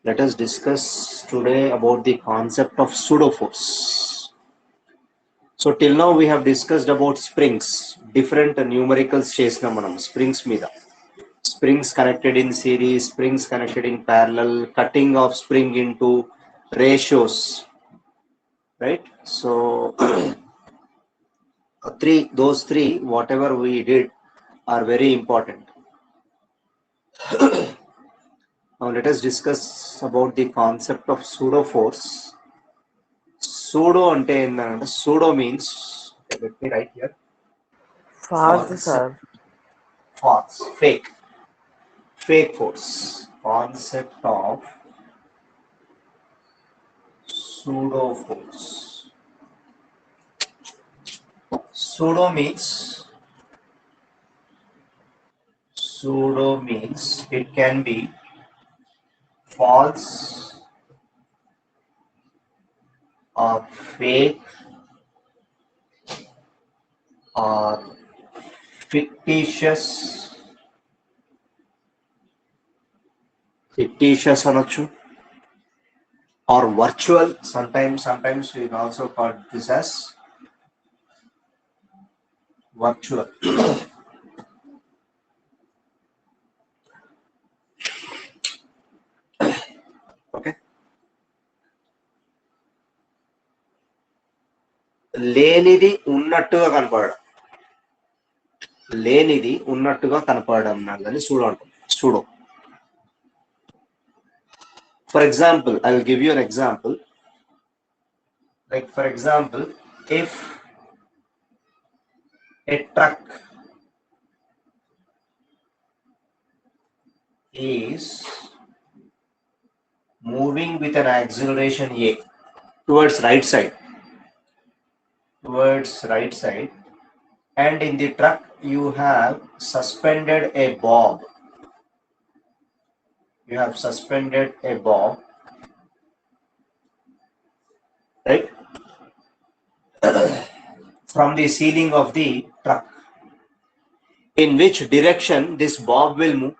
Let us discuss today about the concept of pseudo force. So till now we have discussed about springs, different numericals chesna manam springs mida. Springs connected in series, springs connected in parallel, cutting of spring into ratios, right? So those three, whatever we did, are very important. Now let us discuss about the concept of pseudo force. Pseudo ante ఏంటంటే pseudo means, let me write here, False, sir. false, fake force. Concept of pseudo force. Pseudo means it can be false or fake or fictitious అనొచ్చు, or virtual. Sometimes we can also call this as virtual. Okay. లేనిది ఉన్నట్టుగా కనపడడం అన్నది pseudo అంటాం. Pseudo. For example, I will give you an example. Like for example, if a truck is moving with an acceleration A towards right side, and in the truck you have suspended a bob. Right, from the ceiling of the truck. In which direction this bob will move?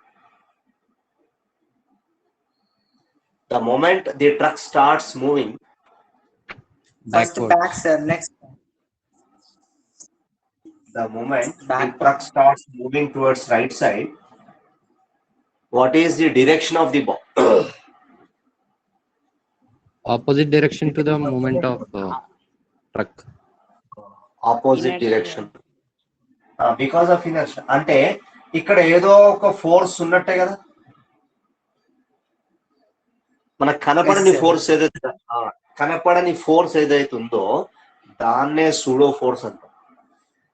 The moment the truck starts moving, First back, sir. Next. the moment the truck starts moving towards right side, what is the direction of the bob? Opposite direction to the movement of truck. Opposite direction. Because of inertia. అంటే ఇక్కడ ఏదో ఒక force ఉన్నట్టే కదా, మనకు కనపడని force ఏదైతే ఉందో దాన్నే సూడో ఫోర్స్ అంటాం.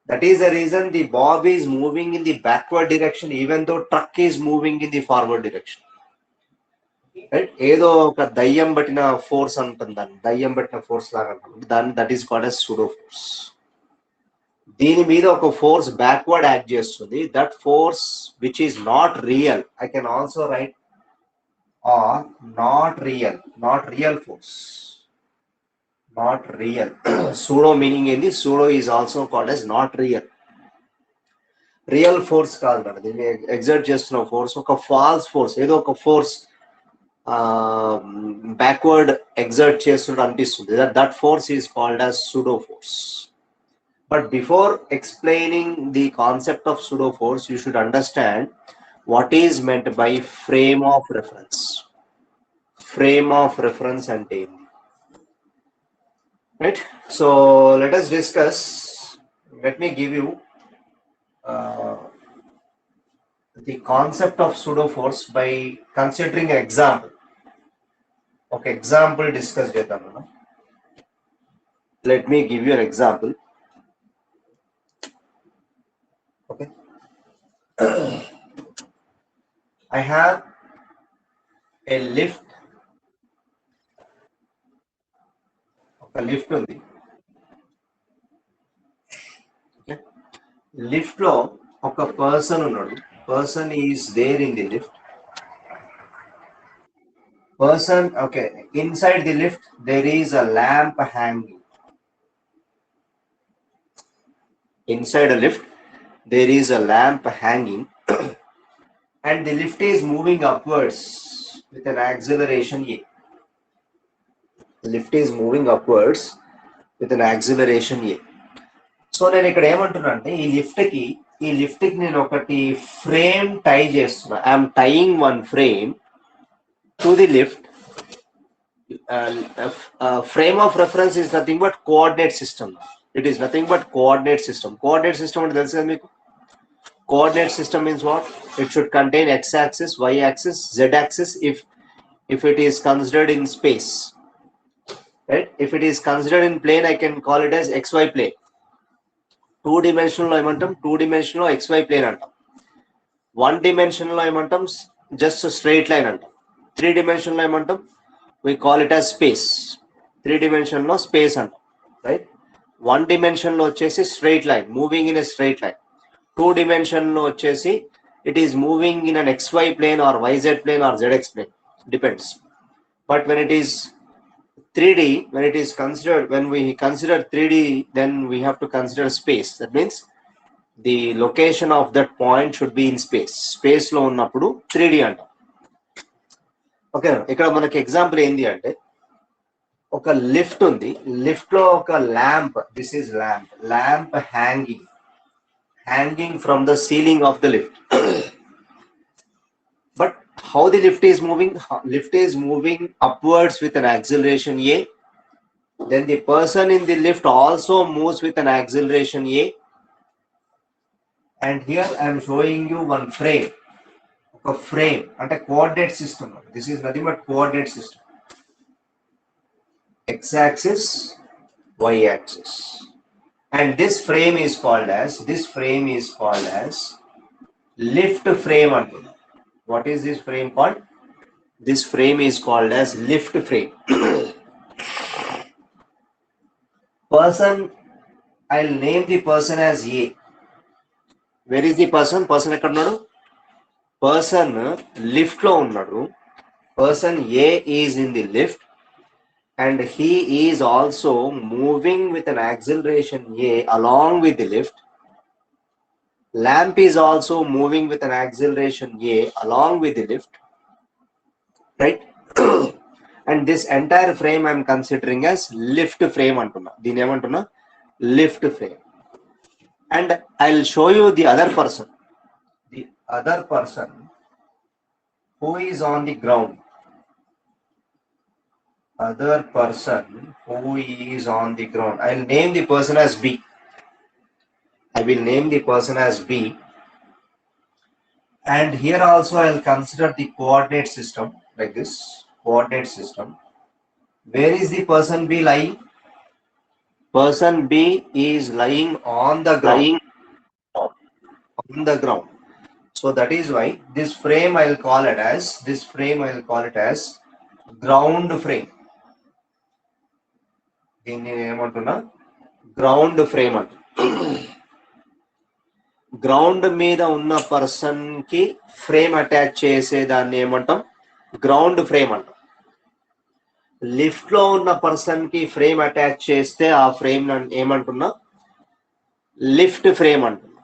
That is the reason the bob is moving in the backward direction even though truck is moving in the forward direction. Right? ఏదో ఒక దయ్యం పట్టిన ఫోర్స్ అంటాం, లాగా అంటాం. దాన్ని that is called as pseudo force. దీని మీద ఒక ఫోర్స్ బ్యాక్వర్డ్ యాక్ట్ చేస్తుంది. That force which is not real, I can also write or not real force. Pseudo meaning ఏంది? Pseudo is also called as not real force కాదు కదా, దీన్ని exert చేస్తున్న force ఒక ఫాల్స్ ఫోర్స్, ఏదో ఒక force backward exert చేస్తున్నట్టు అనిపిస్తుంది. That force is called as pseudo force. But before explaining the concept of pseudo force, you should understand what is meant by frame of reference. Frame of reference ante enti? Right? So let us discuss. Let me give you the concept of pseudo force by considering an example. Okay, example discuss chedam. Let me give you an example. Okay. I have a lift. ఒక lift ఉంది. Lift లో ఒక person ఉన్నాడు. Person is there in the lift. Okay, inside the lift there is a lamp hanging. Inside a lift there is a lamp hanging and the lift is moving upwards. with an acceleration A. The lift is moving upwards with an acceleration A. So నేను ఇక్కడ ఏమంటున్నా అంటే ఈ lift కి నేను ఒకటి frame టై చేస్తున్నా. I'm tying one frame to the lift. Frame of reference is nothing but coordinate system. It is nothing but coordinate system. Coordinate system అంటే తెలుసు కదా మీకు. Coordinate system means what? It should contain x-axis, y-axis, z-axis if it is considered in space. Right? If it is considered in plane, I can call it as xy plane. Two dimensional lo emantam, two dimensional xy plane antam. One dimensional lo emantam just a straight line antam. Three dimensional lo emantam we call it as space. Three dimensional space antam. Right? One dimension lo vachesi straight line, moving in a straight line. Two dimension lo vachesi it is moving in an xy plane or yz plane or zx plane, depends. But when it is 3D, when we consider 3D, then we have to consider space. That means the location of that point should be in space. Space lo unnappudu 3D antam. Okay, ikkada manaki example endi ante oka lift undi, lift lo oka lamp, this is lamp hanging from the ceiling of the lift. But how the lift is moving? Lift is moving upwards with an acceleration A. Then the person in the lift also moves with an acceleration A. And here I am showing you one frame. A frame and a coordinate system. This is nothing but coordinate system. X-axis, y-axis. And this frame is called as lift frame. What is this frame called? This frame is called as lift frame. Person, I'll name the person as A. Where is the person? Person ekkada unnadu? Person lift lo unnadu. Person A is in the lift and he is also moving with an acceleration A along with the lift. Lamp is also moving with an acceleration A along with the lift, right? And this entire frame I am considering as lift frame antunna. Deen em antunna? Lift frame. And I'll show you the other person who is on the ground. I'll name the person as B. And here also I'll consider the coordinate system like this. Coordinate system. Where is the person B lying? Person B is lying on the ground. So that is why this frame I'll call it as ground frame. దీన్ని ఏమంటున్నా? Ground frame అంట. Ground మీద ఉన్న person కి frame attach చేసే దాన్ని ఏమంటాం? Ground frame అంటాం. లిఫ్ట్ లో ఉన్న పర్సన్ కి ఫ్రేమ్ అటాచ్ చేస్తే ఆ ఫ్రేమ్ ఏమంటున్నా? లిఫ్ట్ ఫ్రేమ్ అంటున్నా.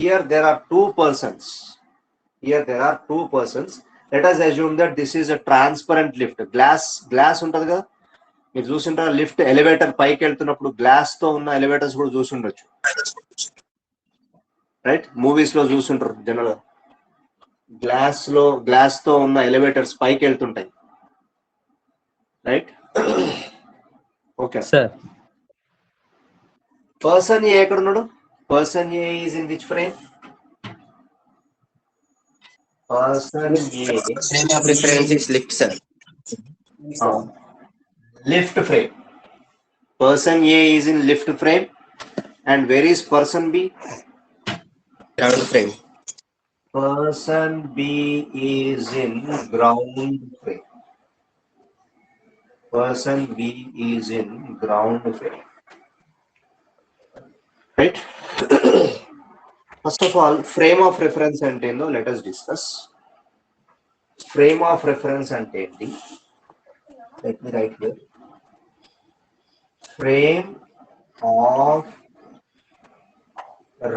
Here there are two persons. Let us assume that this is a transparent lift. Glass ఉంటది కదా, మీరు చూసింటారా? లిఫ్ట్ ఎలివేటర్ పైకి వెళ్తున్నప్పుడు గ్లాస్ తో ఉన్న ఎలివేటర్స్ కూడా చూసుండొచ్చు, రైట్? మూవీస్ లో చూసుంటారు జనరల్ గా. గ్లాస్ తో ఉన్న ఎలివేటర్స్ పైకి వెళ్తుంటాయి, రైట్? Okay sir. పర్సన్ ఏ ఎక్కడ ఉన్నాడు? Person A is in which frame? Person A. Frame of reference is lift, sir. Lift frame. Person A is in lift frame. And where is person B? Ground frame. Person B is in ground frame. Right? First of all, frame of reference ante endo let us discuss. Frame of reference ante enti? Let me write here. Frame of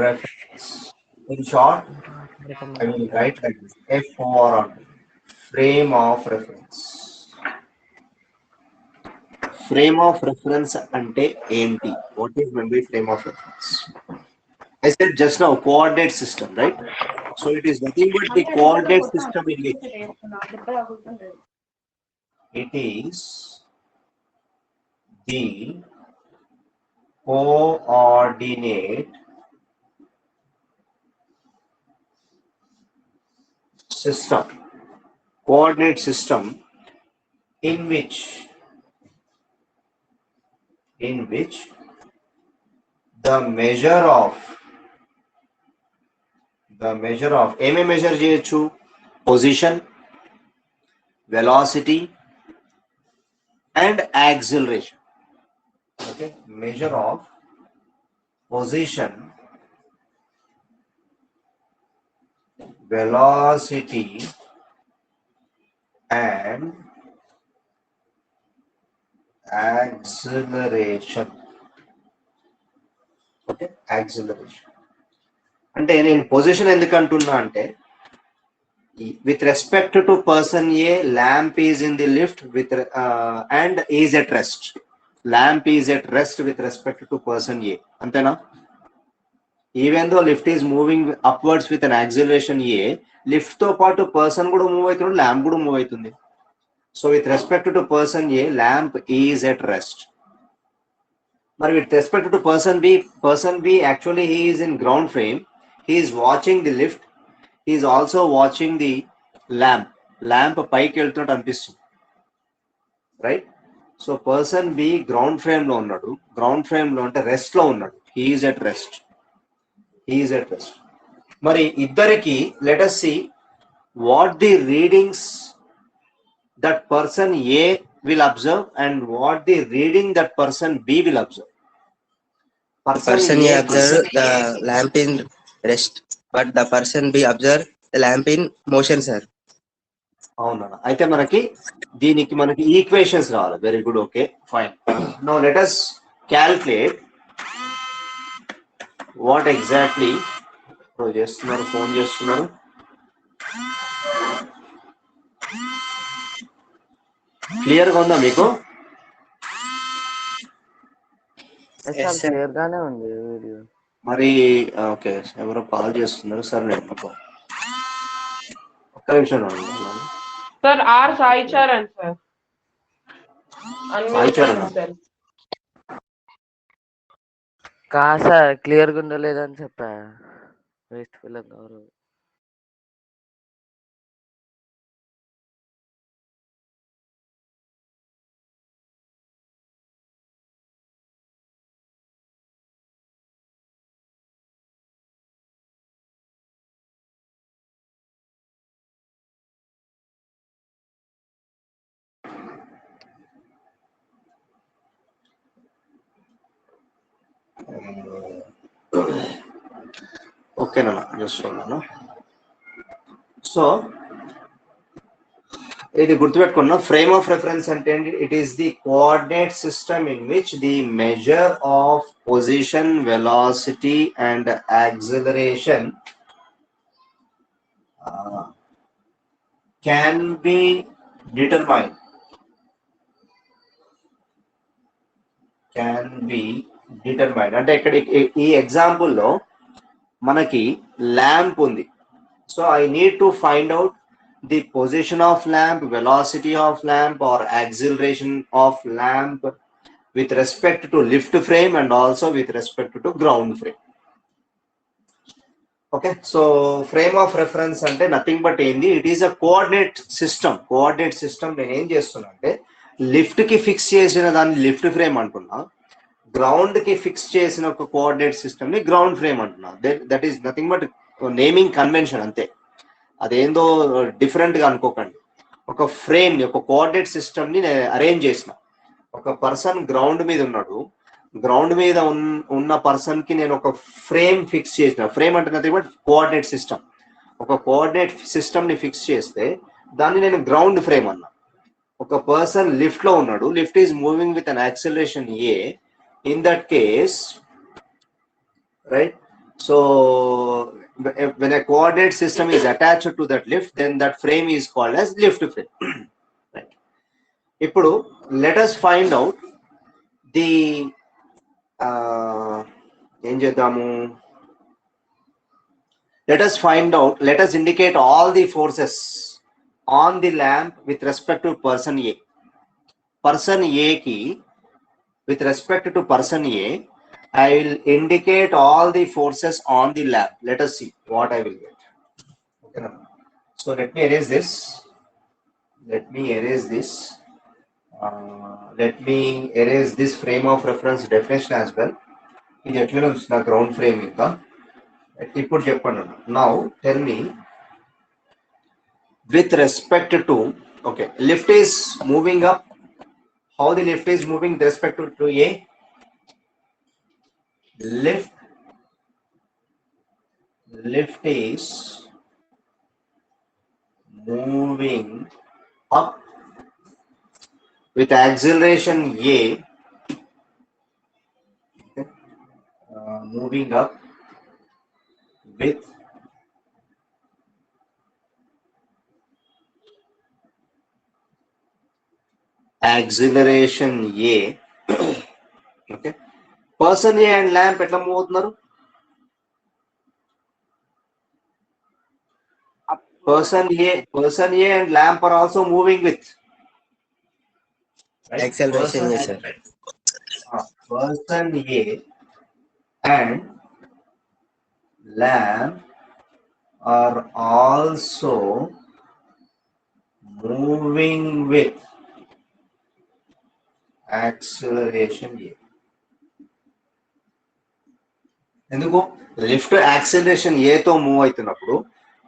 reference. In short, I will write like this. FOR. frame of reference. Frame of reference ante enti? What is meant by frame of reference? I said just now coordinate system, right? So it is nothing but the coordinate system in which it is the coordinate system in which the measure of ఏమే measure చేయొచ్చు? Position, velocity and acceleration. Okay, measure of position, velocity and acceleration. Okay, acceleration అంటే నేను పొజిషన్ ఎందుకు అంటున్నా అంటే with respect to person A lamp is in the lift with and is at rest. Lamp is at rest with respect to person A, అంతేనా? Even though lift is moving upwards with an acceleration A, lift తో పాటు person కూడా move అవుతుంది, lamp కూడా move అవుతుంది. So with respect to person A lamp is at rest. మరి with respect to person B actually he is in ground frame, he is watching the lift, he is also watching the lamp పైకి వెళ్తున్నట్టు అనిపిస్తుంది, right? So person B ground frame లో ఉన్నాడు, ground frame లో అంటే rest లో ఉన్నాడు, he is at rest. మరి ఇద్దరికి let us see what the readings that person A will observe and what the reading that person B will observe. Person A observe the lamp in rest, but the person B observe the lamp in motion, sir. అవునా? అయితే దీనికి మనకి equations రావాలి. Very good, okay, fine. Now let us calculate what exactly చేస్తున్నారు. Phone చేస్తున్నారు. Clear గా ఉందా మీకు? క్లియర్ గానే ఉంది వీడియో. మరి ఓకే, ఎవరో కాల్ చేస్తున్నారు. సార్ నేను ఒక్క నిమిషం sir. R Sai Charan sir. Sai Charan కాసా క్లియర్ గా ఉండలేదని చెప్పా. వేస్ట్ ఫిల్లం గౌరవ్. ఓకేనా? చూస్తున్నాను. సో ఇది గుర్తుపెట్టుకున్నా. ఫ్రేమ్ ఆఫ్ రెఫరెన్స్ అంటే it is the coordinate system in which the measure of position, velocity and acceleration can be determined. అంటే ఇక్కడ ఈ ఎగ్జాంపుల్లో మనకి ల్యాంప్ ఉంది. So I need to find out the position of lamp, velocity of lamp or acceleration of lamp with respect to lift frame and also with respect to ground frame. Okay, so frame of reference అంటే nothing but ఏంది, it is a coordinate system. నేను ఏం చేస్తున్నా అంటే lift కి fix చేసిన దాన్ని lift frame అంటున్నా, గ్రౌండ్ కి ఫిక్స్ చేసిన ఒక కోఆర్డినేట్ సిస్టమ్ ని గ్రౌండ్ ఫ్రేమ్ అంటున్నా. That is nothing but naming convention అంతే. అదేందో డిఫరెంట్ గా అనుకోకండి. ఒక ఫ్రేమ్ ని, ఒక కోఆర్డినేట్ సిస్టమ్ ని నేను అరేంజ్ చేసిన. ఒక పర్సన్ గ్రౌండ్ మీద ఉన్నాడు, గ్రౌండ్ మీద ఉన్న పర్సన్ కి నేను ఒక ఫ్రేమ్ ఫిక్స్ చేసిన. ఫ్రేమ్ అంటే నథింగ్ బట్ కోఆర్డినేట్ సిస్టమ్. ఒక కోఆర్డినేట్ సిస్టమ్ ని ఫిక్స్ చేస్తే దాన్ని నేను గ్రౌండ్ ఫ్రేమ్ అన్నా. ఒక పర్సన్ లిఫ్ట్ లో ఉన్నాడు, lift is moving with an acceleration A. In that case, right, So when a coordinate system is attached to that lift, then that frame is called as lift frame. Right. Ippudu, let us find out the let us indicate all the forces on the lamp with respect to person A. Person A ki, with respect to person A, I will indicate all the forces on the lamp. Let us see what I will get. Okay, so let me erase this. Let me erase this frame of reference definition as well. ఇది ఎట్లా నా ground frame ఇంకా ఇప్పుడు చెప్పండి. Now tell me, with respect to, okay, lift is moving up. How the lift is moving with respect to A? Lift is moving up with acceleration A, moving up with acceleration A. Okay, person A and lamp ఎట్లా move అవుతున్నారు? Person A and lamp are also moving with, right? Acceleration, yes, sir. Person A and lamp are also moving with acceleration A. ఎందుకు? Lift acceleration A తో move అవుతున్నప్పుడు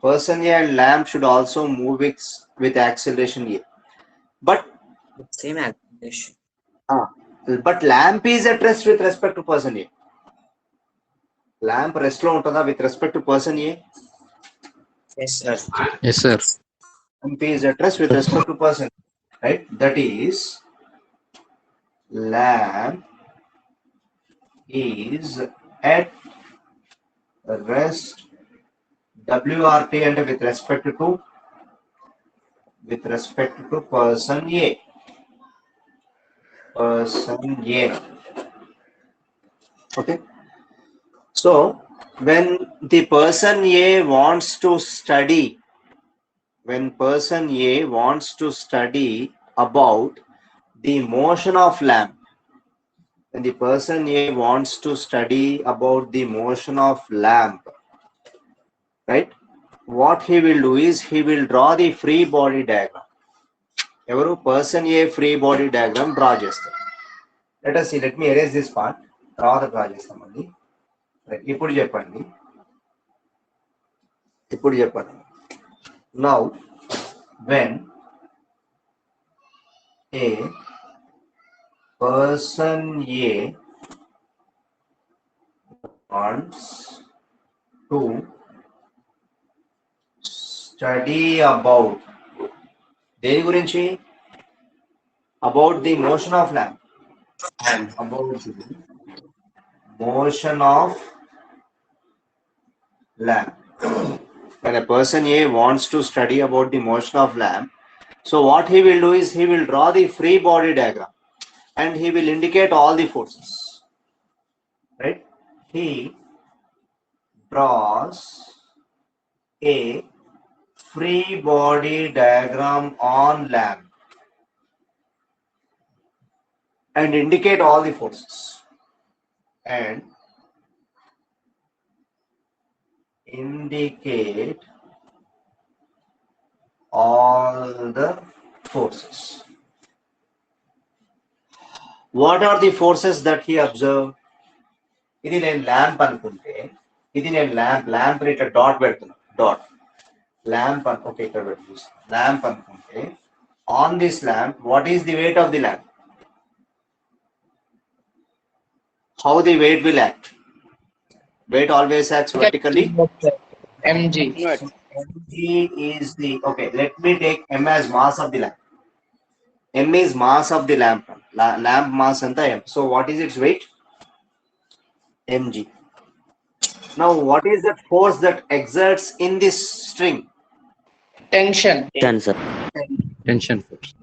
person A and lamp should also move with acceleration A. But Same acceleration. But lamp is at rest with respect to person A. Lamp rest lo untada with respect to person A. Yes, sir. Yes, sir. Lamp is at rest with respect to person, right? That is, lamp is at rest, WRT, and with respect to person A. Person A. Okay. So when the person A wants to study, about the motion of lamp, right? What he will do is he will draw the free body diagram. Evaru person A free body diagram draw chestaru. Let us see. Let me erase this part. Draw chestamandi. Right. Ippudu cheppandi. Now, when a person A wants to study about దేని గురించి? About the motion of lamp. About the motion of lamp. When a person A wants to study about the motion of lamp, so what he will do is he will draw the free body diagram and he will indicate all the forces, right? He draws a free body diagram on lamp and indicate all the forces and indicate all the forces. What are the forces that he observed? ఇది నేను lamp అనుకుంటే, ఇది నేను lamp ఇక్కడ dot పెడుతున్నా, dot lamp okay ఇక్కడ పెడుతుంది lamp అనుకుంటే, on this lamp what is the weight of the lamp? How the weight will act? Weight always acts vertically. mg. Mg is the, okay, let me take m as mass of the lamp. M is mass of the lamp. Lamp mass anta m. So what is its weight? Mg. Now, what is that force that exerts in this string? Tension. Sir. Tension force.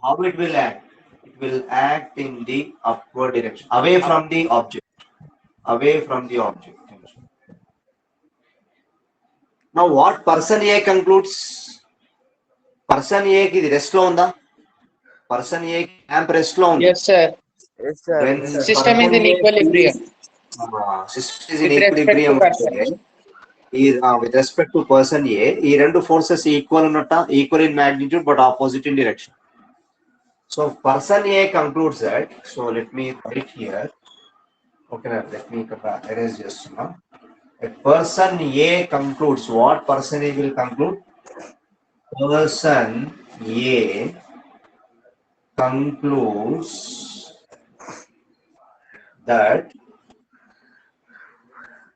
How it will act? It will act in the upward direction, away from the object. Away from the object. Now, what person A concludes? Person A ki rest lo unda? Person A ki lamp rest lo undi. Yes, sir. Yes, sir. When Yes, sir. System is in person A equilibrium. system is in With respect to equilibrium person. with respect to person A, ఈ రెండు forces equal ఉన్నట్ట, equal in magnitude but opposite in direction. So person A concludes that. So let me write here. Okay, let me erase just now. A person A concludes. What person A will conclude? Person A concludes that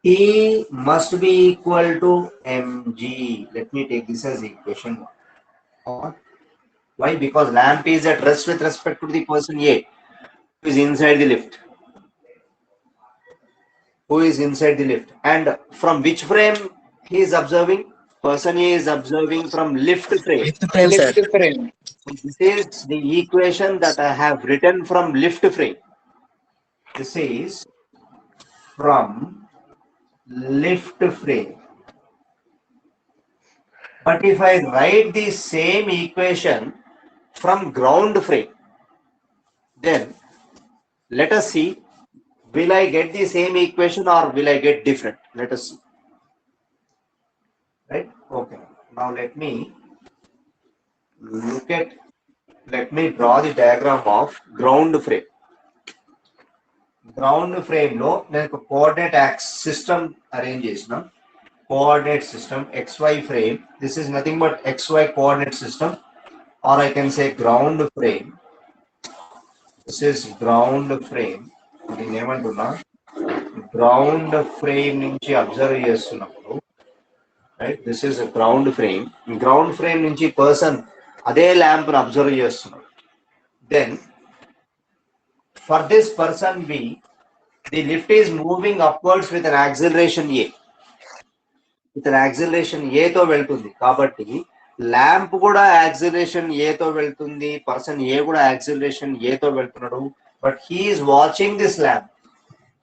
T must be equal to mg. Let me take this as equation 1. Why? Because lamp is at rest with respect to the person A, who is inside the lift. Who is inside the lift? And from which frame he is observing? Person A is observing from lift frame. Lift frame, sir. Lift frame. This is the equation that I have written from lift frame. This is from lift frame. But if I write the same equation from ground frame, then let us see, will I get the same equation or will I get different? Let us see. Right? Okay. Now let me draw the diagram of ground frame. Ground frame లో నేను coordinate axis system arrange చేసిన coordinate system xy frame. This is nothing but xy coordinate system, or I can say ground frame. This is ground frame. దీన్ని ఏమంటున్నా, ground frame నుంచి observe చేస్తున్నప్పుడు, right? This is a ground frame. Ground frame నుంచి person అదే lamp ను observe చేస్తున్నాడు. Then for this person B, the lift is moving upwards with an acceleration A. With an acceleration A తో వెళ్తుంది. కాబట్టి lamp కూడా acceleration A తో వెళ్తుంది, పర్సన్ A కూడా యాక్సిలరేషన్ A తో వెళ్తున్నాడు. But he is watching this lamp.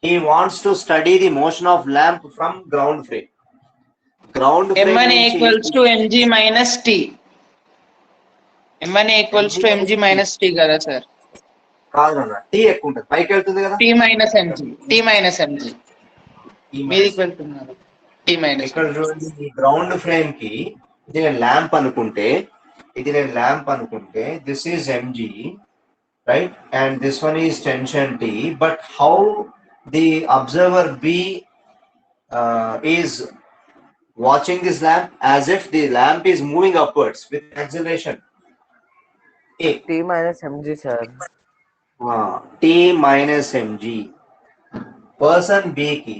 He wants to study the motion of lamp from ground frame. Ground frame M1 నుంచి equals to mg minus t. M1 equals to mg minus t కదా sir? కాదు అన్న, T ఎక్కువ ఉంటుంది, పైకి వెళ్తుంది కదా. t minus mg. t minus mg. మీదికి వెళ్తున్నారు. t minus. ఇక్కడ చూడండి, ఈ గ్రౌండ్ ఫ్రేమ్ కి ఇది నేను ల్యాంప్ అనుకుంటే, this is mg, right? And this one is tension T. But how the observer B is watching this lamp? As if the lamp is moving upwards with acceleration A. T minus mg, sir. T minus mg. Person B ki,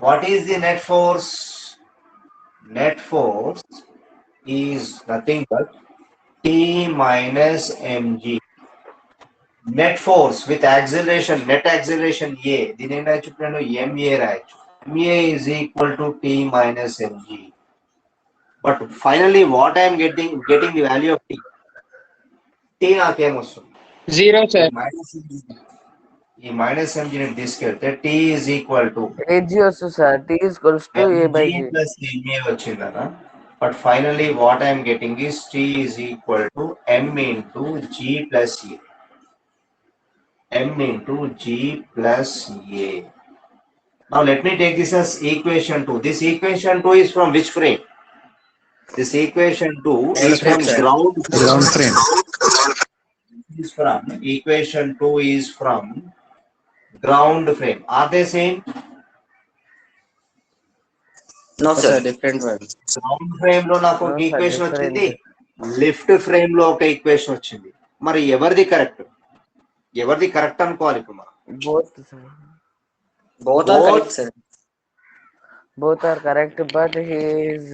what is the net force? Net force is nothing but T minus mg. Net force with acceleration, net acceleration A. దీని ఏం రాయొచ్చు? MA రాయొచ్చు. MA is equal to T minus mg. But finally, what I am getting the value of T. T నాకేం వస్తుంది? 0 sir. ఈ minus mg ని తీసుకెళ్తే T is equal to Ag వస్తుంది sir. T is equals to A by G. plus MA వచ్చిందన్న. But finally, what I am getting is T is equal to M into G plus A. M into G plus A. Now let me take this as equation 2. This equation 2 is from which frame? This equation 2 is from ground frame. Equation 2 is from ground frame. Are they same? No, sir. Different one. Ground frame లో నాకు ఒక equation వచ్చింది, lift frame లో ఒక equation వచ్చింది. మరి ఎవరిది correct అనుకోవాలి ఇప్పుడు మనం? Both are correct, sir. Both are correct, but he is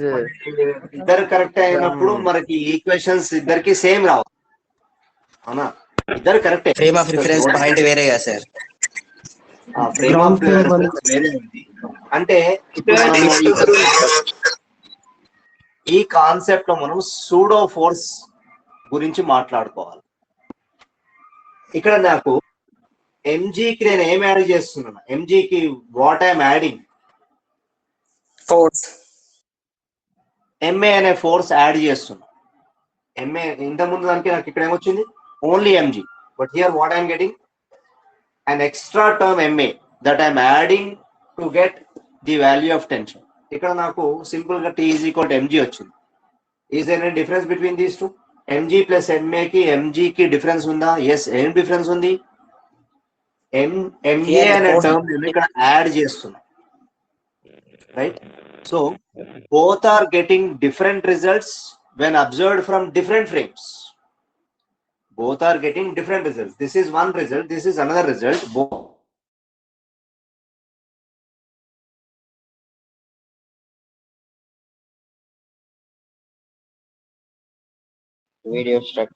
ఇద్దరు కరెక్ట్ అయినప్పుడు మనకి ఈక్వేషన్స్ ఇద్దరికి సేమ్ రావాలి, అవునా? ఇద్దరు correct. Frame of reference point వేరేగా సార్. ఫ్రేమ్ ఆఫ్ రిఫరెన్స్ వేరే ఉంది. అంటే ఇప్పుడు మనము ఈ కాన్సెప్ట్ లో మనం సూడో ఫోర్స్ గురించి మాట్లాడుకోవాలి. ఇక్కడ నాకు ఎంజీకి నేను ఏం యాడ్ చేస్తున్నాను? ఎంజీకి what I'm adding? Force. MA అనే ఫోర్స్ యాడ్ చేస్తున్నా. ఎంఏ ఇంతకుముందు దానికి నాకు ఇక్కడ ఏమొచ్చింది? Only MG. But here what I'm getting? an extra term MA that I'm adding to get the value of tension. ఇక్కడ నాకు సింపుల్ గా T is equal to mg వచ్చింది. Is there any difference between these two? mg plus ma కి mg కి difference ఉందా? Yes. ఏం difference ఉంది? ma అనే టర్మ్ నేను ఇక్కడ యాడ్ చేస్తున్నా, right? So both are getting different results when observed from different frames. Both are getting different results. This is one result, this is another result. Both video struck.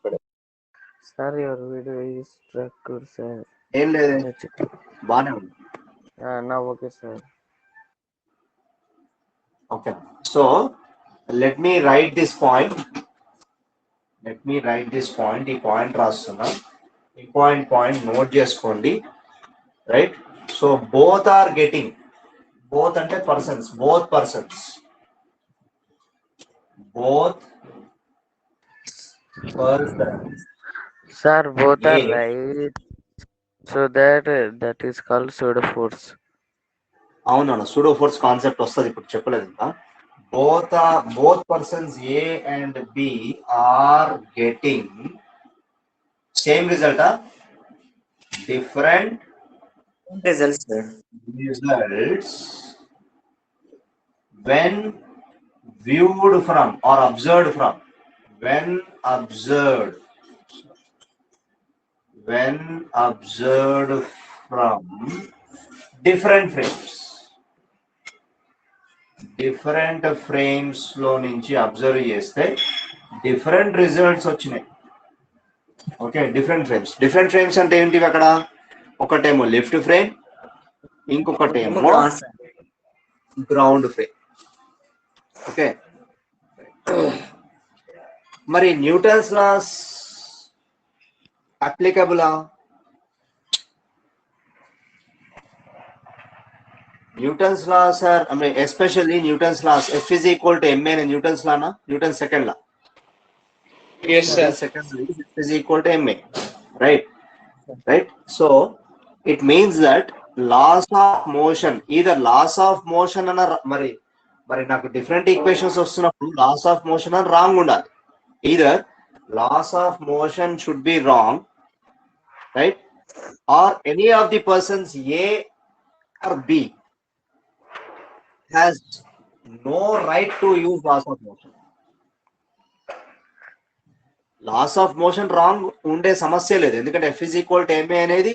Sir your video is struck sir. ఏం లేదు, బానే ఉంది. నా okay sir. Okay, so let me write this point. ఈ point రాస్తున్నా. ఈ point note చేసుకోండి, right? So both are getting, both అంటే persons, both persons sir both are A. right, so that is called pseudo force. అవునవును, pseudo force concept వస్తుంది, ఇప్పుడు చెప్పలేదు ఇంకా. both persons A and B are getting same result, different results. results when viewed from or observed from, when observed from different frames లో నుంచి observe చేస్తే different results వచ్చినాయి. Okay, different frames అంటే ఏంటివి? అక్కడ ఒకటేమో లెఫ్ట్ ఫ్రేమ్, ఇంకొకటేమో ground frame. Okay, మరి న్యూటన్స్ లాస్ అప్లికబులా? Newton's laws are, I mean, especially Newton's laws. F is equal to ma in Newton's law, na? Newton's second law. Yes, sir. Second law is F is equal to ma, right? So it means that laws of motion, either laws of motion and మరి నాకు different equations వస్తున్నప్పుడు loss of motion అని wrong ఉండాలి. either laws of motion should be wrong, right? Or any of the persons A or B has no right to use laws of motion. Laws of motion wrong ఉండే సమస్య లేదు, ఎందుకంటే F is equal to ma అనేది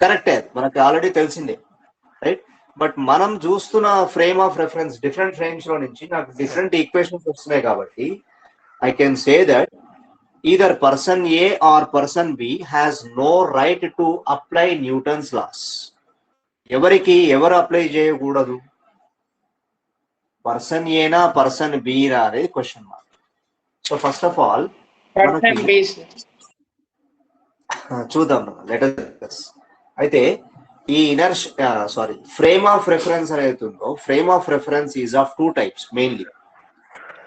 కరెక్టే, మనకు already తెలిసిందే, right? But మనం చూస్తున్న frame of reference different frames లో నుంచి నాకు డిఫరెంట్ ఈక్వేషన్స్ వస్తున్నాయి కాబట్టి I can say that either person A or person B has no right to apply Newton's laws. ఎవరు అప్లై చేయకూడదు? పర్సన్ ఏనా పర్సన్ బి రా అనేది question mark. So first of all చూద్దాం, లెటర్. అయితే ఈ ఫ్రేమ్ ఆఫ్ రెఫరెన్స్ అనేది ఉందో, frame of reference is of two types mainly.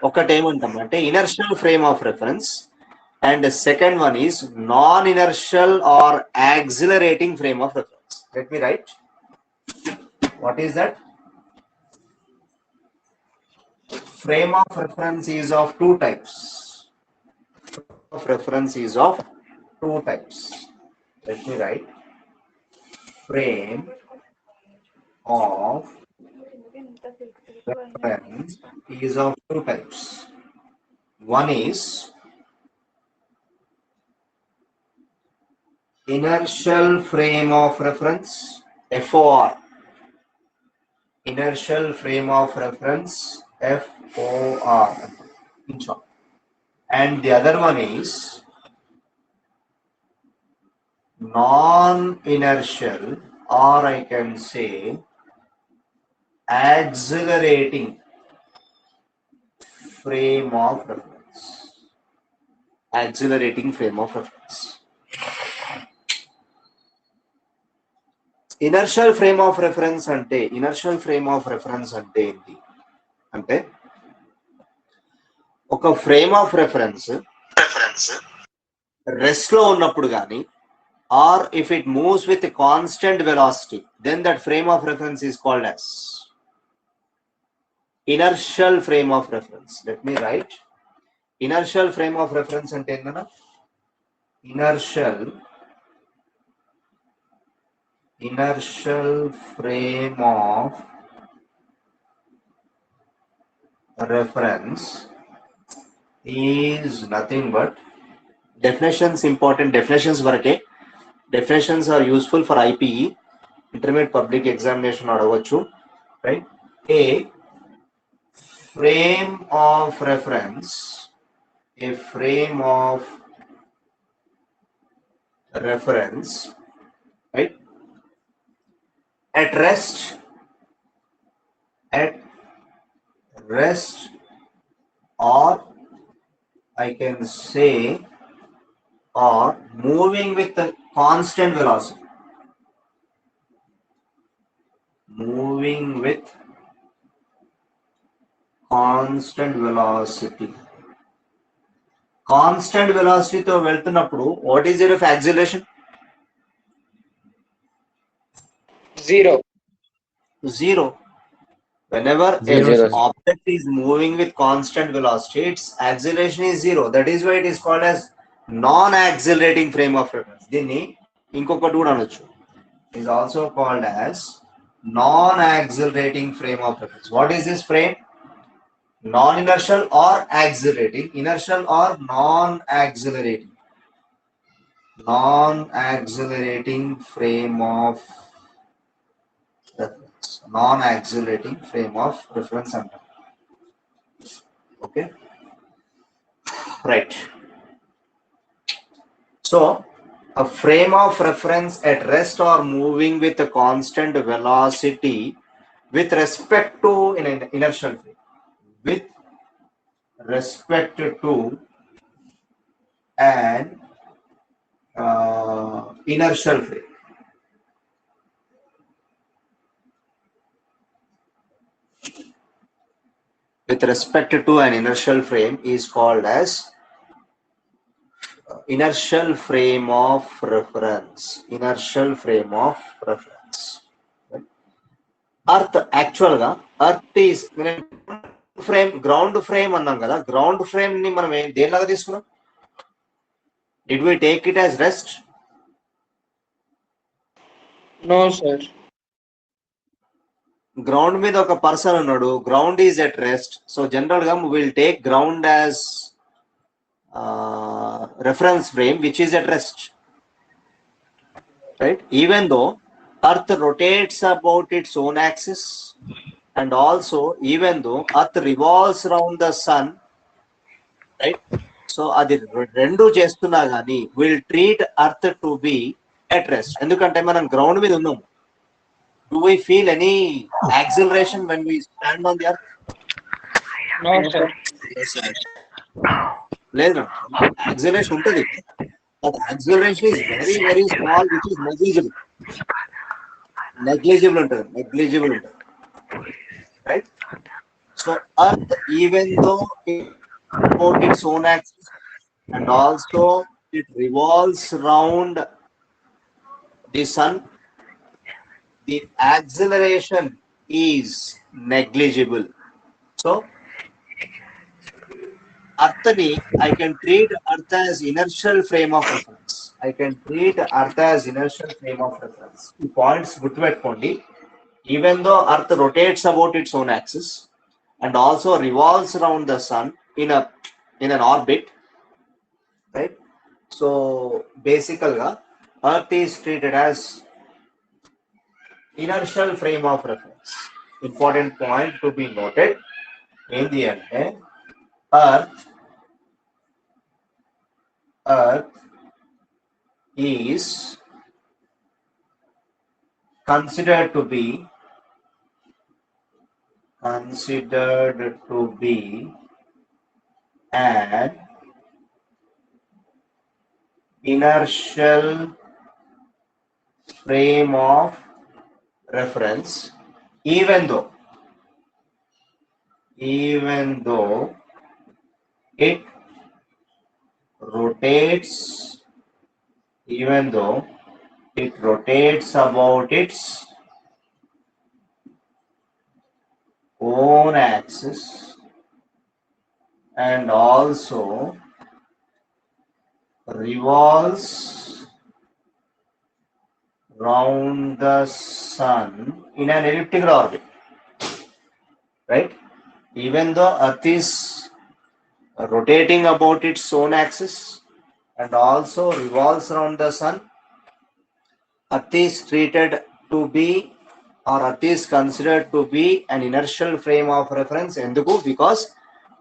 ఒకటి ఏమంటాం అంటే inertial frame of reference, and second one is non inertial or accelerating frame of reference. Let me write what is that. Frame of reference is of two types. Let me write. Frame of reference is of two types. One is inertial frame of reference, FOR. Inertial frame of reference, FOR. And the other one is non-inertial or I can say accelerating frame of reference. Accelerating frame of reference. Inertial frame of reference అంటే ఏంటి అంటే ఒక frame of reference rest లో ఉన్నప్పుడు కానీ or if it moves with constant velocity then that frame of reference is called as inertial frame of reference. Let me write. Inertial frame of reference అంటే ఏంటన్నా inertial frame of reference is nothing but definitions. Important definitions వరకే. Definitions are useful for IPE, intermediate public examination అడగవచ్చు, right? A frame of reference right, at rest or I can say or moving with a constant velocity. Constant velocity తో వెళ్తున్నప్పుడు what is your acceleration? Zero. Whenever Zero, an sir. object is moving with constant velocity, its acceleration is zero. That is why it is called as non-accelerating frame of reference. దీన్ని ఇంకొకటి కూడా అనొచ్చు. It is also called as non-accelerating frame of reference. What is this frame? Non-inertial or accelerating? Inertial or non-accelerating? Non-accelerating frame of reference. Non-accelerating frame of reference. Okay, right. So a frame of reference at rest or moving with a constant velocity with respect to an inertial frame. With respect to an inertial frame. With respect to an inertial frame is called as inertial frame of reference. Inertial frame of reference. Earth actually Earth is frame, ground frame అన్నాం కదా. Ground frame ని మనం దేనిలాగా తీసుకున్నాం? Did we take it as rest? No, sir. Ground మీద ఒక person ఉన్నాడు, ground is at rest. So general గా will take ground as reference frame which is at rest, right? Even though Earth rotates about its own axis and also even though Earth revolves around the sun, right? So adi rendu chestunna gaani will treat Earth to be at rest. Endukante manam ground మీద ఉన్నాం. Do we feel any acceleration when we stand on the Earth? No, sir. లేదు, acceleration ఉంటుంది. But acceleration is very very small, which is negligible. Negligible ఉంటుంది, right? So Earth, even though it about its own axis and also it revolves around the sun, the acceleration is negligible. So Earth ni I can treat Earth as inertial frame of reference. I can treat Earth as inertial frame of reference. The points గుర్తుపెట్టుకోండి. Even though Earth rotates about its own axis and also revolves around the sun in an orbit, right? So basically Earth is treated as inertial frame of reference. Important point to be noted in the end. Earth is considered to be an inertial frame of reference, even though it rotates about its own axis and also revolves round the sun in an elliptical orbit, right? Even though Earth is rotating about its own axis and also revolves around the sun, Earth is treated to be, or Earth is considered to be, an inertial frame of reference. Enduku? Because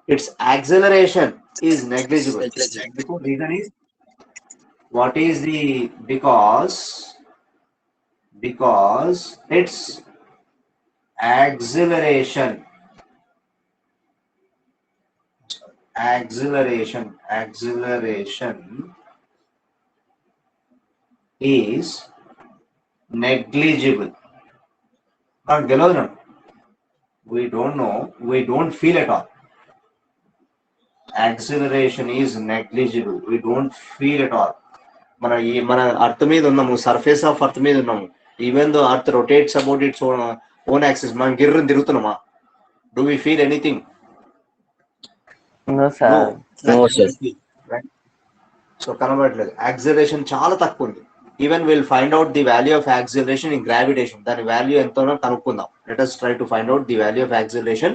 its acceleration is negligible. Enduku? Reason is, what is the because its acceleration is negligible. We don't know, we don't feel at all. Acceleration is negligible, we don't feel at all. మన earth మీద ఉన్నాము, surface of earth మీద ఉన్నాము. Even though earth rotates about its own axis, మనం గిర్రని తిరుగుతున్నామా? Do we feel anything? No, sir. Right? So కనబడట్లేదు. Acceleration చాలా తక్కువ ఉంది. Even will find out the value of acceleration in gravitation. దాని వాల్యూ ఎంతోనో కనుక్కుందాం. Let us try to find out the value of acceleration.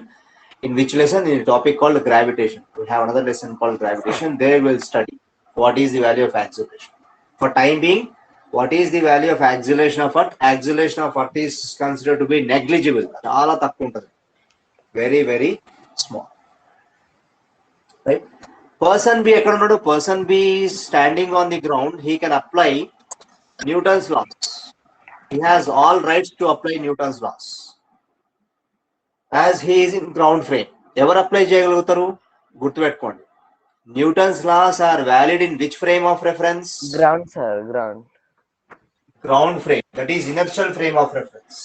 In which lesson? In a topic called gravitation. We have another lesson called gravitation. There we'll study what is the value of acceleration. For time being, what is the value of acceleration of Earth? Acceleration of Earth is considered to be negligible. Chala takku untadi. Very, very small. Right? Person B ekkada unnadu? Person B is standing on the ground. He can apply Newton's laws. He has all rights to apply Newton's laws. As he is in ground frame. Evaru apply cheyagalugutaru? Gurtu pettukondi. Newton's laws are valid in which frame of reference? Ground, sir. Ground frame. That is inertial frame of reference.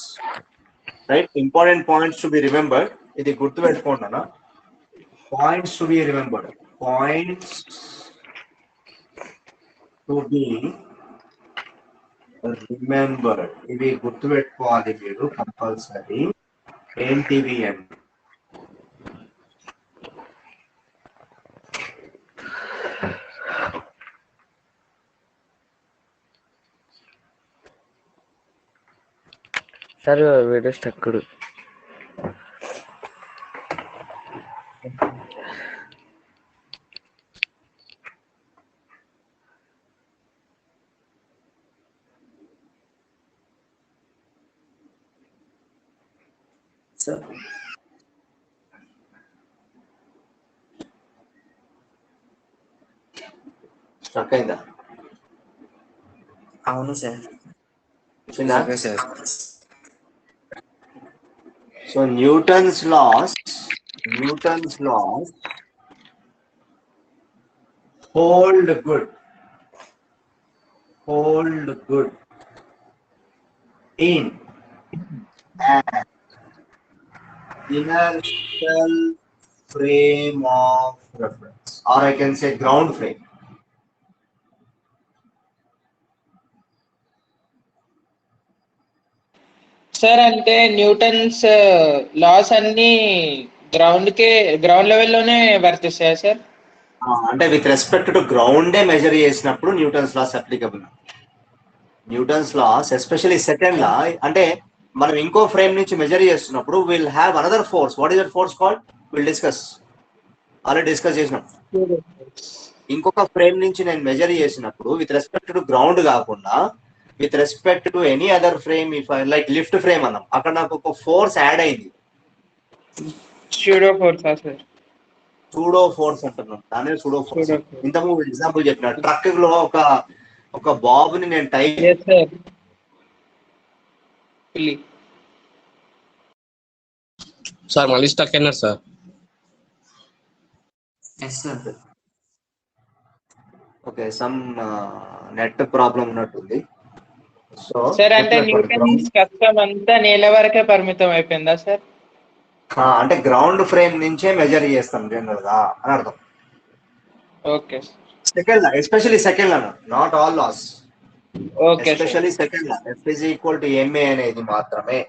Right? Important points to be remembered. Idi gurtu pettukondana. Points to be remembered. Points to be remembered. Ivi gurtu pettukovali meeru compulsory. ఏంటివి అంటే sir video స్టక్కుడు. Struck అయిందా? అవును sir. Sir, so Newton's laws hold good in an inertial frame of reference, or I can say ground frame. Sir అంటే Newton's laws అన్ని ground లెవెల్లోనే వర్తిస్తాయా sir? అంటే with respect to గ్రౌండే మెజర్ చేసినప్పుడు Newton's laws applicable. Newton's laws especially second law, అంటే మనం ఇంకో ఫ్రేమ్ నుంచి మెజర్ చేస్తున్నప్పుడు will have another force. What is that force called? Will discuss. Already discuss చేసినాం. ఇంకొక ఫ్రేమ్ నుంచి నేను మెజర్ చేసినప్పుడు విత్ రెస్పెక్ట్ టు గ్రౌండ్ కాకుండా with respect to any other frame, if like lift frame అన్నాం, అక్కడ నాకు ఒక ఫోర్స్ యాడ్ అయింది. సూడో ఫోర్స్ అంటున్నాం. దాని సూడో ఫోర్స్. ఇంతకు ఎగ్జాంపుల్ చెప్పిన ట్రక్ లో ఒక బాబుని నేను పులి. సార్ మళ్ళీ స్టక్ అయినారు sir. Yes sir. Okay, some net problem ఉన్నట్టుంది. సో సార్ అంటే న్యూటన్స్ కష్టం అంతా నేల వరకే పరిమితం అయిపోయిందా సార్? అంటే గ్రౌండ్ ఫ్రేమ్ నుంచే మెజర్ చేస్తాం జనరల్ గా అని అర్థం. Okay second law, especially second law, not all laws, okay sir. Especially second law F is equal to MA అనేది మాత్రమే.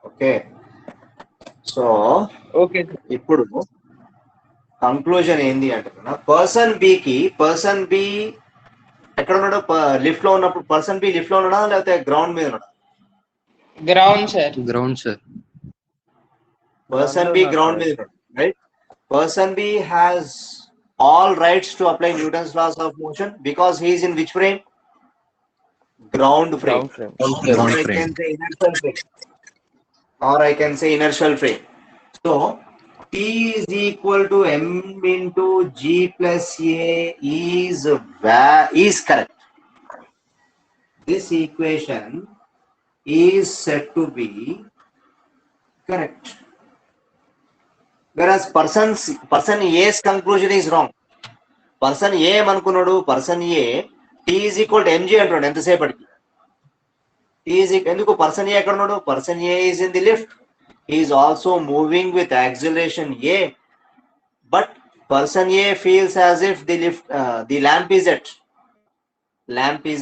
Okay, so okay sir. ఇప్పుడు కంక్లూజన్ ఏంది అంటున్నా, పర్సన్ బి ఎక్కడ ఉన్నాడు? లిఫ్ట్ లో ఉన్నప్పుడు పర్సన్ బి లిఫ్ట్ లో ఉన్నాడా లేకపోతే గ్రౌండ్ మీద ఉన్నాడా? Ground sir. Ground, sir. Person B ground మీద ఉన్నాడు, right? Person B has all rights to apply Newton's laws of motion because he is in which frame? Ground frame. Ground I frame. can say inertial frame, or I can say inertial frame. So T is equal to M into G plus A is correct. This equation is said to be correct. Whereas person A's conclusion is wrong. Person A అనుకున్నాడు, person A T is equal to mg అంటున్నాడు ఎంతసేపటికి. T is ఎందుకు person A ఎక్కడ ఉన్నాడు? person A is in the lift. He is also moving with acceleration A, but person A feels as if the lamp is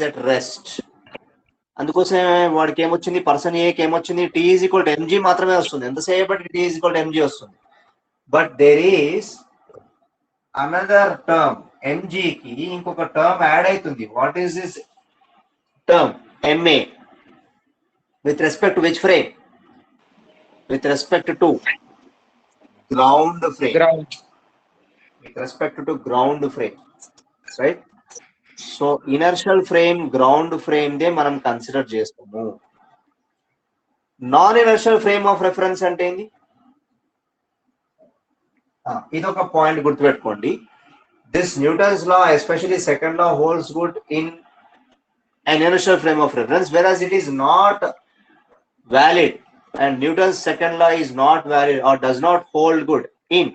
at rest. అందుకోసమే వాడికి ఏమొచ్చింది, person ఏకి ఏమొచ్చింది, T is equal to mg మాత్రమే వస్తుంది, ఎంతసేపటికి T is equal to mg వస్తుంది. But there is another term, mg కి ఇంకొక టర్మ్ యాడ్ అవుతుంది. What is this term? ma. With respect to which frame? With respect to ground frame. Ground. With respect to ground frame, right? So inertial frame, ground frame దే మనం consider చేస్తాము. Non inertial frame of reference అంటే ఏంది? ఇదొక point గుర్తుపెట్టుకోండి. This Newton's law, especially second law, holds good in an inertial frame of reference, whereas it is not valid, and Newton's second law is not valid or does not hold good in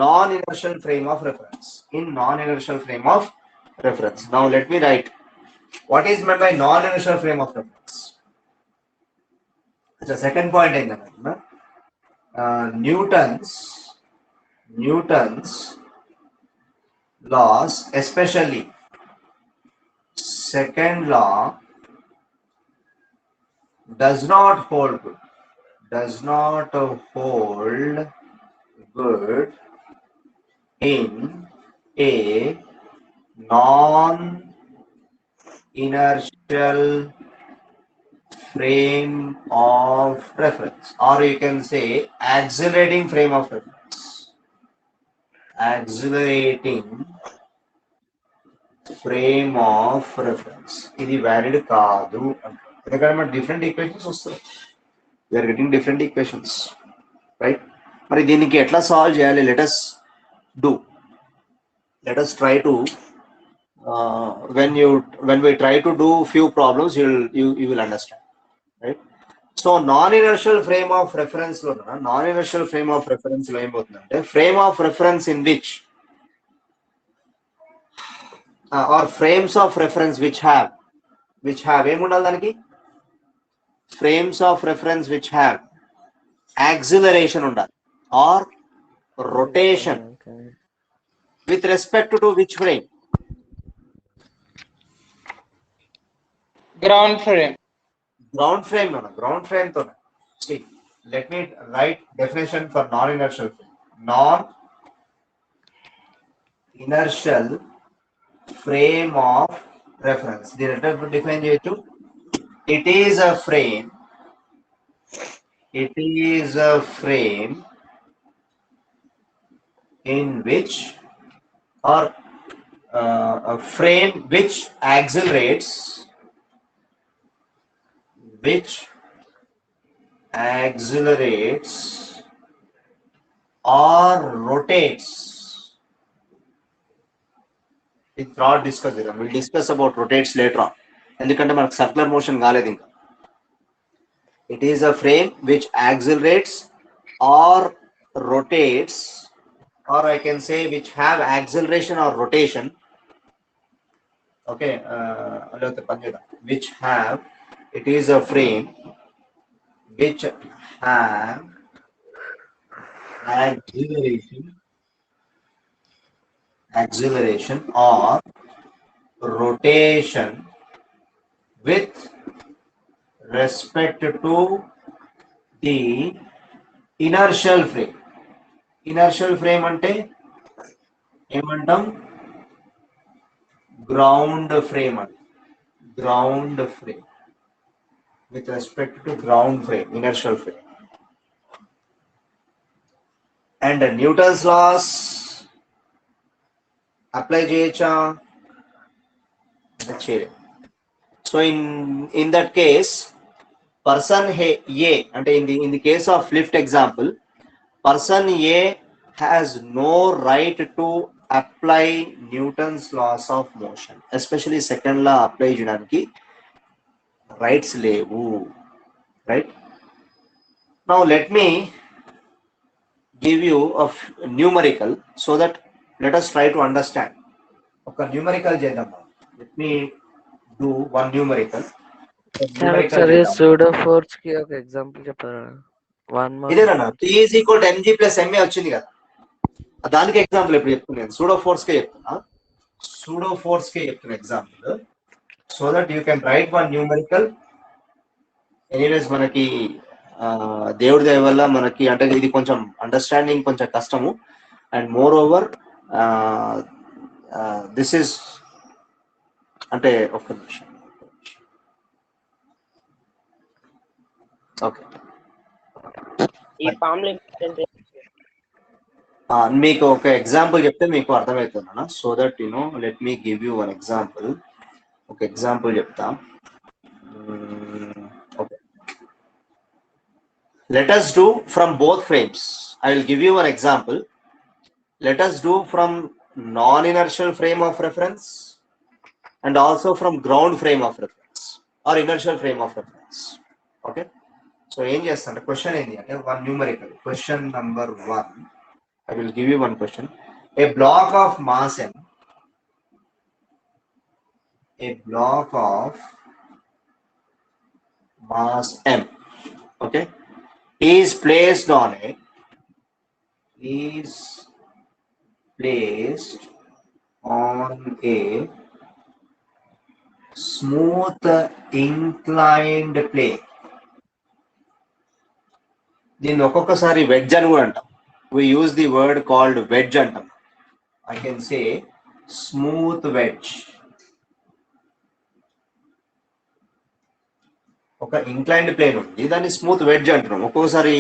non-inertial frame of reference. In non-inertial frame of reference. Now let me write what is meant by non-inertial frame of reference. The second point is Newton's laws, especially second law, does not hold good in a non-inertial frame of reference, or you can say accelerating frame of reference. Accelerating frame of reference. ఇది valid కాదు ఎందుకంటే మన different equations వస్తాయి. We're getting different equations, right? మరి దీనికి ఎట్లా solve చేయాలి? Let us try to when we try to do few problems, you will understand, right? So non inertial frame of reference లో ఏమవుతుందంటే, frame of reference in which or frames of reference which have ఏముండాలి దానికి? frames of reference which have acceleration ఉండాలి or rotation with respect to which frame? Ground frame. ground frame తో. See, let me write definition for non-inertial frame. Non-inertial frame of reference. The define చేయొచ్చు. It is a frame in which, or a frame which accelerates or rotates. It's not discussed. We'll discuss about rotates later on. ఎందుకంటే మనకు circular motion కాలేదు ఇంకా. It is a frame which accelerates or rotates, or I can say which have acceleration or rotation. Okay, which have, it is a frame which have acceleration or rotation with respect to the inertial frame. Inertial frame అంటే ఏమంటాం? Ground frame అంట. Ground frame. With respect to ground frame, inertial frame. And Newton's laws apply చేయొచ్చా? చేయలేం. So in that case, person A, అంటే in the case of lift example, person A has no right to apply Newton's laws of motion, especially second law apply చేయడానికి rights లేవు, right? Now let me give you a numerical so that let us try to understand. ఒక numerical చేద్దాం. Let me do one numerical. ఒకసారి pseudo force కి ఒక example చెప్పారా? ఇదేనా P is equal to mg plus ma వచ్చింది కదా, దానికి ఎగ్జాంపుల్ ఎప్పుడు చెప్తున్నాను? సూడో ఫోర్స్ కే చెప్తున్నా, సూడో ఫోర్స్ కే చెప్తున్నా example, so that you can write one numerical. Anyways మనకి దేవుడి దయ వల్ల మనకి అంటే ఇది కొంచెం అండర్స్టాండింగ్ కొంచెం కష్టము, and moreover this is అంటే ఒక నిమిషం. ఓకే, మీకు ఒక ఎగ్జాంపుల్ చెప్తే మీకు అర్థమవుతుందన్న, so that you know. Let me give you one example. ఒక ఎగ్జాంపుల్ చెప్తా. Okay, let us do from both frames. I will give you one example. Let us do from non-inertial frame of reference and also from ground frame of reference or inertial frame of reference. Okay, so ఏం చేస్తాను, question ఏంటి అంటే one numerical question number 1. I will give you one question. A block of mass m, a block of mass m, okay, is placed on a smooth inclined plane. దీన్ని ఒక్కొక్కసారి wedge అని కూడా అంటాం. We use the word called wedge అంటాం. I can say smooth wedge. ఒక inclined plane ఉంది, దాన్ని smooth wedge అంటున్నాం. ఒక్కొక్కసారి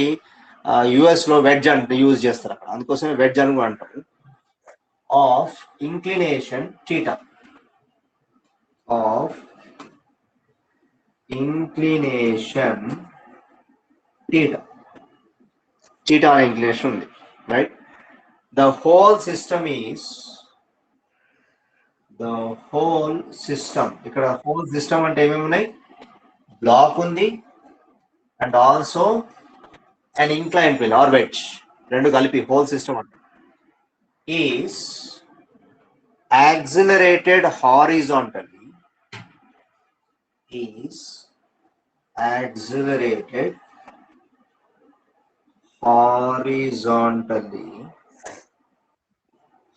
యుఎస్ లో వెడ్జ్ అంటే యూజ్ చేస్తారు అక్కడ, అందుకోసమే వెడ్జ్ అని కూడా అంటాం. Of inclination theta, of inclination theta, theta అనే ఇంక్లినేషన్ ఉంది, రైట్? ద హోల్ సిస్టమ్ ఇక్కడ హోల్ సిస్టమ్ అంటే ఏమేమి ఉన్నాయి? బ్లాక్ ఉంది and also an inclined plane or wedge, రెండు కలిపి హోల్ సిస్టమ్ అంటే is accelerated horizontally, is accelerated horizontally,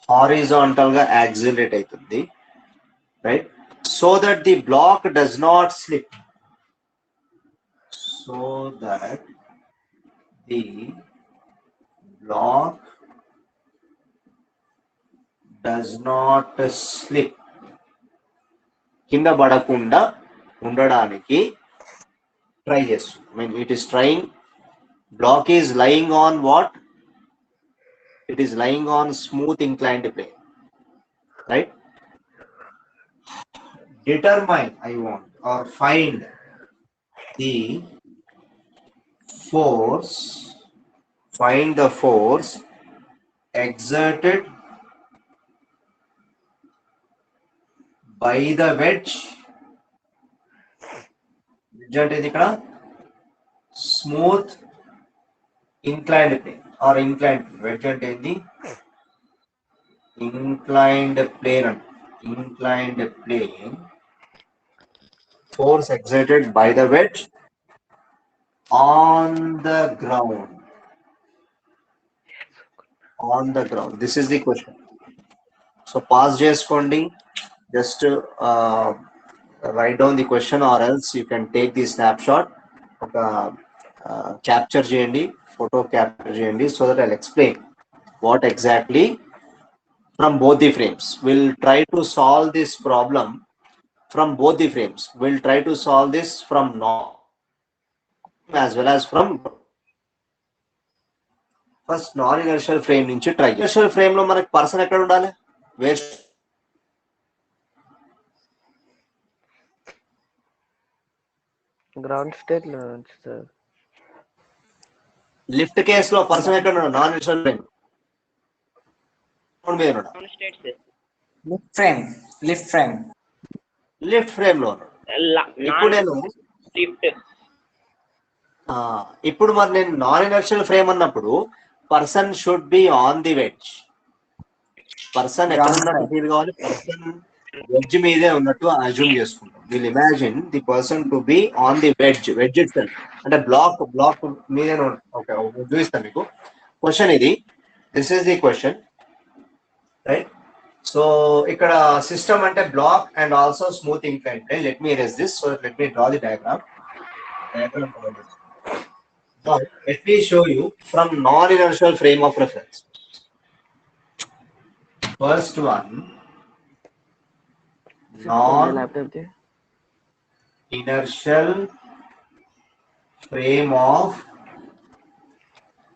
horizontal గా యాక్సిలరేట్ అవుతుంది, right? So that the block does not slip, so that the block does not slip. కింద పడకుండా ఉండడానికి try చేస్తుంది. I mean, it is trying. Block is lying on what? It is lying on smooth inclined plane, right? Determine, I want, or find the force, find the force exerted by the wedge. Wedge అంటే ఇది ఇక్కడ smooth inclined plane or inclined plane. Wedge అంటే ఏంది? Inclined plane and inclined plane. Force exerted by the wedge on the ground. On the ground. This is the question. So pause చేసుకోండి. Just write down the question or else you can take the snapshot. Capture చేయండి, photo capture చేయండి, so that I'll explain what exactly from both the frames. We'll try to solve this problem from both the frames. We'll try to solve this from north as well as from first non-inertial frame నుంచి try. Inertial frame లో మనకి person ఎక్కడ ఉండాలి? Where? Ground state లో ఉంది sir. Lift కేసులో person ఎక్కడ ఉన్నాడు? నాన్ ఇనర్షియల్ ఫ్రేమ్ మీద ఉన్నాడు. లిఫ్ట్ ఫ్రేమ్ లో ఉన్నాడు. ఇప్పుడు మరి నేను నాన్ ఇనర్షియల్ ఫ్రేమ్ అన్నప్పుడు person should be on the wedge. Person ఎక్కడ ఉన్నట్టు ఫీల్ కావాలి? పర్సన్ వెడ్జ్ మీదే ఉన్నట్టు అజ్యూమ్ చేసుకుంటాం. Will imagine the person to be on the wedge itself. అంటే బ్లాక్ మీదే ఓకే చూపిస్తాను మీకు. క్వశ్చన్ ఇది, this is the question, right? So ఇక్కడ సిస్టమ్ అంటే block and also smooth incline plane. Let me erase this, so let me draw the diagram. Now let me show you from non-inertial frame of reference. First one, non-inertial frame of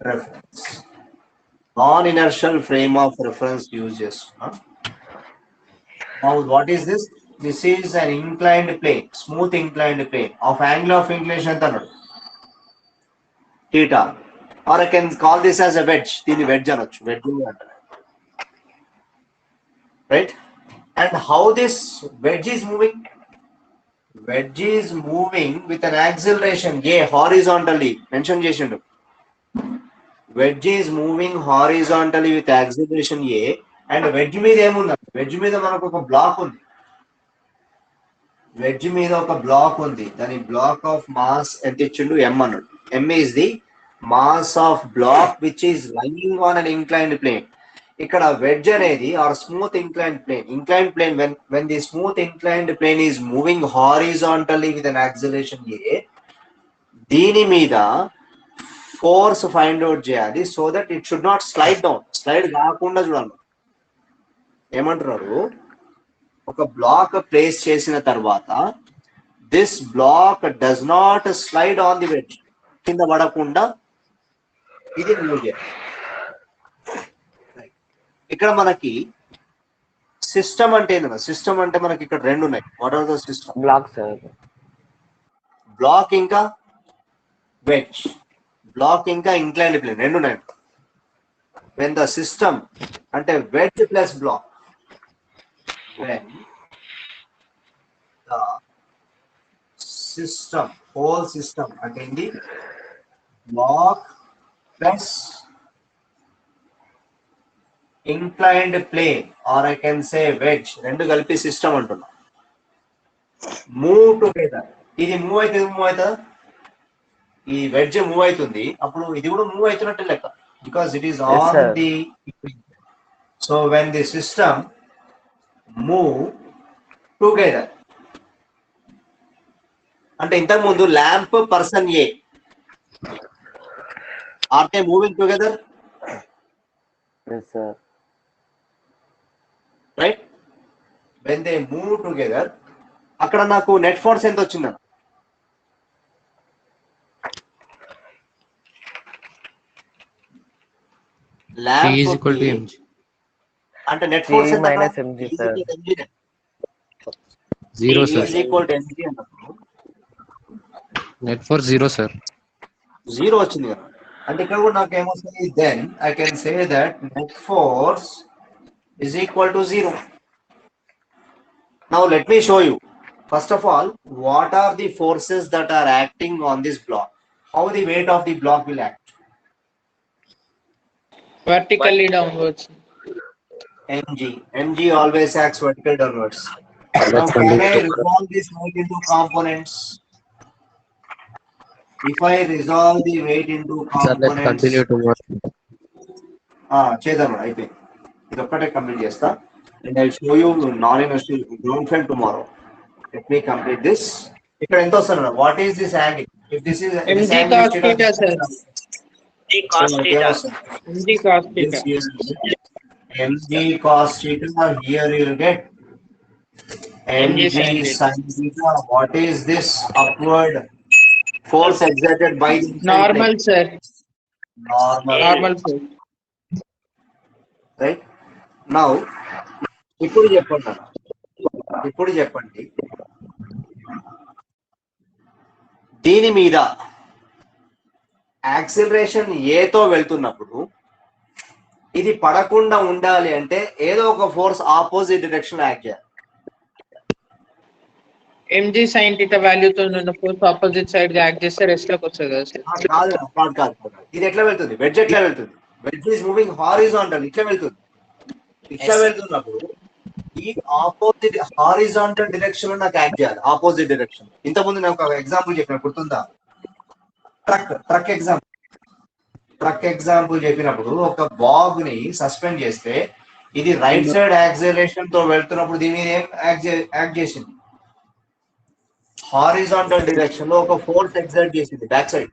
reference. Non-inertial frame of reference uses. Now what is this? This is an inclined plane, smooth inclined plane of angle of inclination anta annadu theta, or I can call this as a wedge. Dini wedge anochu, wedge antaru, right? And how this wedge is moving? Wedge is moving with an acceleration a horizontally. Mention chesindu, wedge is moving horizontally with acceleration a, and wedge మీద ఏముంది? Wedge మీద మనకు ఒక black ఉంది. Wedge మీద ఒక black ఉంది. దాని బ్లాక్ ఆఫ్ మాస్ ఎంత ఇచ్చిండు? m అన్నాడు. m is the mass of block which is lying on an inclined plane. ఇక్కడ వెడ్జ్ అనేది or smooth inclined plane, when the smooth inclined plane is moving horizontally with an acceleration a, దీని మీద force find out చేయాలి, so that it should not slide down. Slide కాకుండా చూడాలి. ఏమంటున్నారు? ఒక block place చేసిన తర్వాత this block does not slide on the wedge. కింద పడకుండా ఇది మూవ్ చేయాలి. ఇక్కడ మనకి సిస్టమ్ అంటే ఏంటన్నా? సిస్టమ్ అంటే మనకి ఇక్కడ రెండు ఉన్నాయి. What are the system? Block sir. Block ఇంకా వెడ్జ్. బ్లాక్ ఇంకా ఇంక్లైన్డ్ ప్లేన్ రెండు ఉన్నాయి. when the system అంటే wedge plus block, when the system, whole system అంటే ఏంది? block plus inclined plane, or I can say wedge, రెండు కలిపి system అంటున్నా. Move together. ఇది మూవ్ అవుతుందా? ఈ వెడ్జ్ మూవ్ అవుతుంది, అప్పుడు ఇది కూడా మూవ్ అవుతున్నట్టు లెక్క, because it is on the. So when the system move together, అంటే ఇంతకు ముందు lamp person A, are they moving together? Yes sir. Right? When they move together, అక్కడ నాకు నెట్ ఫోర్స్ ఎంత వచ్చిందన్న? P is equal to mg. అంటే net force ఎంత? minus mg sir. 0 sir. is equal to mg అన్నప్పుడు Net force 0 sir. 0 వచ్చింది కదా. అంటే ఇక్కడ కూడా నాకు ఏమొస్తుంది? then I can say that net force is equal to 0. Now let me show you. First of all, what are the forces that are acting on this block? how the weight of the block will act? Vertically downwards. Mg always acts vertical downwards. Now, can I resolve this weight into components? If I resolve the weight into Sir, let's components, continue tomorrow. చేద్దాం అయిపోయింది. ఇది ఒక్కటే complete చేస్తా. And I'll show you non-inertial ground frame tomorrow. Let me complete this. ఇక్కడ ఎంత వస్తుంది? What is this angle? If this is MG cos theta, sir. MG cos theta. MG cos theta. MG cos theta. Here you will get MG sin theta. What is this upward force exerted by the Normal, sir. Normal force. Right? Now, ఇప్పుడు చెప్పండి దీని మీద acceleration ఏతో వెళ్తున్నప్పుడు ఇది పడకుండా ఉండాలి అంటే ఏదో ఒక ఫోర్స్ ఆపోజిట్ డైరెక్షన్ యాక్ట్ చేయాలి. MG sin theta value తో ఉన్న ఫోర్స్ ఆపోజిట్ సైడ్ గా యాక్ట్ చేస్తే రెస్ట్ లోకి వస్తుంది కదా సార్? కాదు. ఇది ఎట్లా వెళ్తుంది? వెడ్జ్ ఎట్లా వెళ్తుంది? Wedge is moving horizontal. ఇట్లా వెళ్తున్నప్పుడు ఈ ఆపోజిట్ హారిజాంటల్ డైరెక్షన్ లో నాకు యాక్ట్ చేయాలి. Opposite direction. ఇంతకుముందు నేను ఒక ఎగ్జాంపుల్ చెప్పిన గుర్తుందా? ట్రక్ ఎగ్జాంపుల్ చెప్పినప్పుడు ఒక బాగ్ ని సస్పెండ్ చేస్తే ఇది రైట్ సైడ్ యాక్సిలరేషన్ తో వెళ్తున్నప్పుడు దీని మీద ఏం యాక్ట్ చేసింది? హారిజాంటల్ డైరెక్షన్ లో ఒక ఫోర్స్ ఎగ్జర్ట్ చేసింది back side.